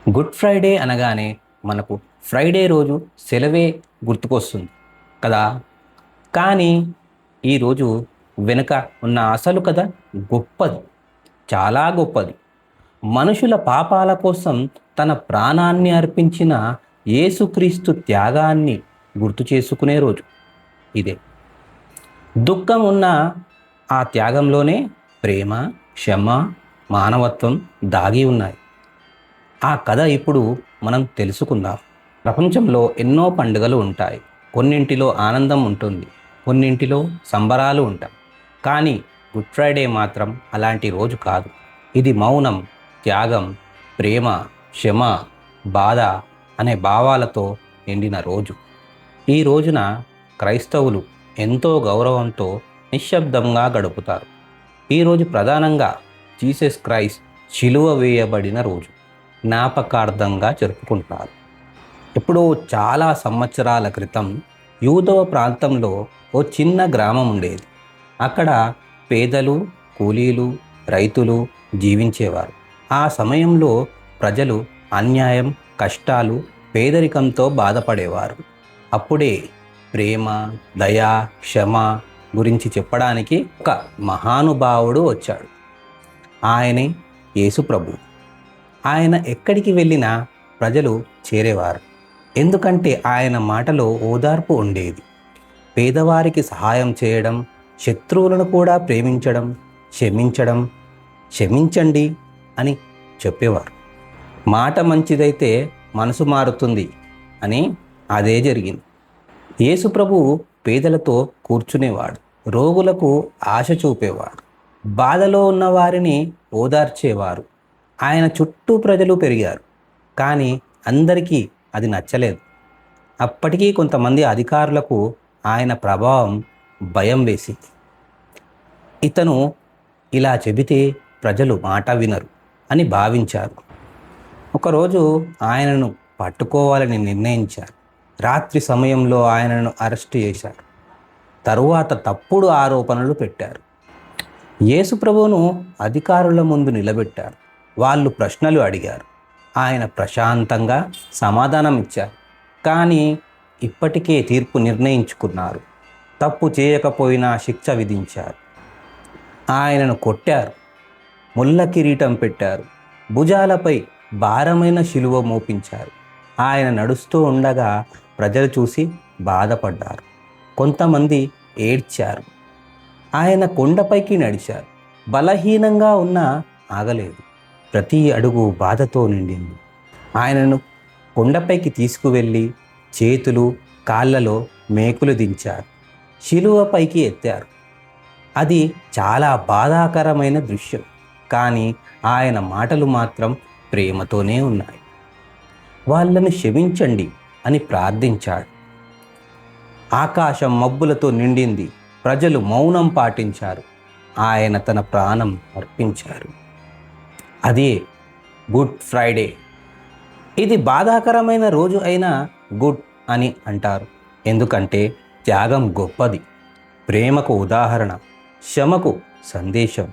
Good Friday అనగానే మనకు Friday రోజు సెలవే గుర్తుకొస్తుంది కదా. కానీ ఈరోజు వెనుక ఉన్న అసలు కథ గొప్పది, చాలా గొప్పది. మనుషుల పాపాల కోసం తన ప్రాణాన్ని అర్పించిన యేసుక్రీస్తు త్యాగాన్ని గుర్తు చేసుకునే రోజు ఇదే. దుఃఖం ఉన్న ఆ త్యాగంలోనే ప్రేమ, క్షమ, మానవత్వం దాగి ఉన్నాయి. ఆ కథ ఇప్పుడు మనం తెలుసుకుందాం. ప్రపంచంలో ఎన్నో పండుగలు ఉంటాయి. కొన్నింటిలో ఆనందం ఉంటుంది, కొన్నింటిలో సంబరాలు ఉంటాయి. కానీ గుడ్ ఫ్రైడే మాత్రం అలాంటి రోజు కాదు. ఇది మౌనం, త్యాగం, ప్రేమ, క్షమ, బాధ అనే భావాలతో నిండిన రోజు. ఈ రోజున క్రైస్తవులు ఎంతో గౌరవంతో నిశ్శబ్దంగా గడుపుతారు. ఈరోజు ప్రధానంగా జీసస్ క్రైస్ట్ శిలువ వేయబడిన రోజు జ్ఞాపకార్థంగా జరుపుకుంటారు. ఇప్పుడు చాలా సంవత్సరాల క్రితం యూదవ ప్రాంతంలో ఓ చిన్న గ్రామం ఉండేది. అక్కడ పేదలు, కూలీలు, రైతులు జీవించేవారు. ఆ సమయంలో ప్రజలు అన్యాయం, కష్టాలు, పేదరికంతో బాధపడేవారు. అప్పుడే ప్రేమ, దయ, క్షమ గురించి చెప్పడానికి ఒక మహానుభావుడు వచ్చాడు. ఆయనే యేసు ప్రభు. ఆయన ఎక్కడికి వెళ్ళినా ప్రజలు చేరేవారు. ఎందుకంటే ఆయన మాటలో ఓదార్పు ఉండేది. పేదవారికి సహాయం చేయడం, శత్రువులను కూడా ప్రేమించడం, క్షమించడం, క్షమించండి అని చెప్పేవారు. మాట మంచిదైతే మనసు మారుతుంది అని అదే జరిగింది. యేసు ప్రభువు పేదలతో కూర్చునేవాడు, రోగులకు ఆశ చూపేవాడు, బాధలో ఉన్న వారిని ఓదార్చేవారు. ఆయన చుట్టూ ప్రజలు పెరిగారు, కానీ అందరికీ అది నచ్చలేదు. అప్పటికీ కొంతమంది అధికారులకు ఆయన ప్రభావం భయం వేసింది. ఇతను ఇలా చెబితే ప్రజలు మాట వినరు అని భావించారు. ఒకరోజు ఆయనను పట్టుకోవాలని నిర్ణయించారు. రాత్రి సమయంలో ఆయనను అరెస్ట్ చేశారు. తరువాత తప్పుడు ఆరోపణలు పెట్టారు. యేసు ప్రభువును అధికారుల ముందు నిలబెట్టారు. వాళ్ళు ప్రశ్నలు అడిగారు. ఆయన ప్రశాంతంగా సమాధానం ఇచ్చారు. కానీ ఇప్పటికే తీర్పు నిర్ణయించుకున్నారు. తప్పు చేయకపోయినా శిక్ష విధించారు. ఆయనను కొట్టారు, ముళ్ళ కిరీటం పెట్టారు, భుజాలపై భారమైన శిలువ మోపించారు. ఆయన నడుస్తూ ఉండగా ప్రజలు చూసి బాధపడ్డారు. కొంతమంది ఏడ్చారు. ఆయన కొండపైకి నడిచారు. బలహీనంగా ఉన్నా ఆగలేదు. ప్రతి అడుగు బాధతో నిండింది. ఆయనను కొండపైకి తీసుకువెళ్ళి చేతులు, కాళ్ళలో మేకులు దించారు. శిలువపైకి ఎత్తారు. అది చాలా బాధాకరమైన దృశ్యం. కానీ ఆయన మాటలు మాత్రం ప్రేమతోనే ఉన్నాయి. వాళ్ళను క్షమించండి అని ప్రార్థించాడు. ఆకాశం మబ్బులతో నిండింది. ప్రజలు మౌనం పాటించారు. ఆయన తన ప్రాణం అర్పించారు. అదే గుడ్ ఫ్రైడే. ఇది బాధాకరమైన రోజు అయినా గుడ్ అని అంటారు. ఎందుకంటే త్యాగం గొప్పది, ప్రేమకు ఉదాహరణ, క్షమకు సందేశం.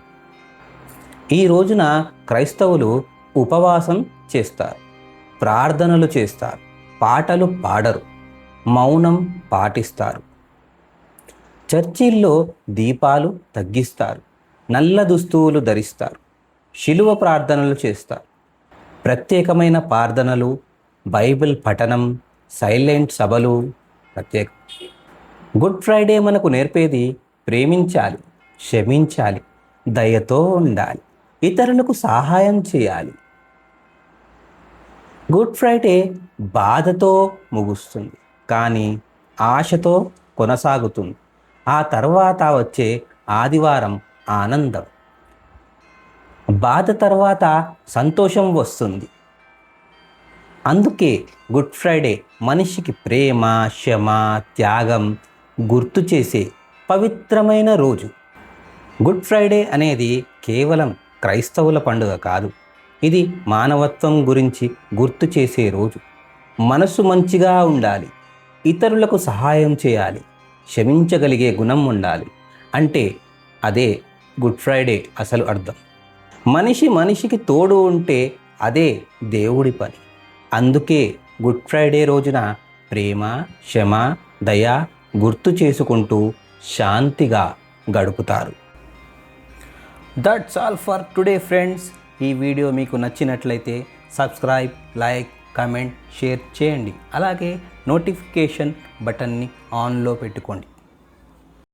ఈ రోజున క్రైస్తవులు ఉపవాసం చేస్తారు, ప్రార్థనలు చేస్తారు, పాటలు పాడరు, మౌనం పాటిస్తారు. చర్చిల్లో దీపాలు తగ్గిస్తారు, నల్ల దుస్తువులు ధరిస్తారు, శిలువ ప్రార్థనలు చేస్తారు. ప్రత్యేకమైన ప్రార్థనలు, బైబిల్ పఠనం, సైలెంట్ సభలు ప్రత్యేకం. గుడ్ ఫ్రైడే మనకు నేర్పేది ప్రేమించాలి, క్షమించాలి, దయతో ఉండాలి, ఇతరులకు సహాయం చేయాలి. గుడ్ ఫ్రైడే బాధతో ముగుస్తుంది, కానీ ఆశతో కొనసాగుతుంది. ఆ తర్వాత వచ్చే ఆదివారం ఆనందం. బాధ తర్వాత సంతోషం వస్తుంది. అందుకే గుడ్ ఫ్రైడే మనిషికి ప్రేమ, క్షమ, త్యాగం గుర్తు చేసే పవిత్రమైన రోజు. గుడ్ ఫ్రైడే అనేది కేవలం క్రైస్తవుల పండుగ కాదు. ఇది మానవత్వం గురించి గుర్తు చేసే రోజు. మనసు మంచిగా ఉండాలి, ఇతరులకు సహాయం చేయాలి, క్షమించగలిగే గుణం ఉండాలి. అంటే అదే గుడ్ ఫ్రైడే అసలు అర్థం. మనిషి మనిషికి తోడు ఉంటే అదే దేవుడి పని. అందుకే గుడ్ ఫ్రైడే రోజున ప్రేమ, క్షమ, దయ గుర్తు చేసుకుంటూ శాంతిగా గడుపుతారు. That's all for today friends. ఈ వీడియో మీకు నచ్చినట్లయితే సబ్స్క్రైబ్, లైక్, కామెంట్, షేర్ చేయండి. అలాగే నోటిఫికేషన్ బటన్ని ఆన్లో పెట్టుకోండి.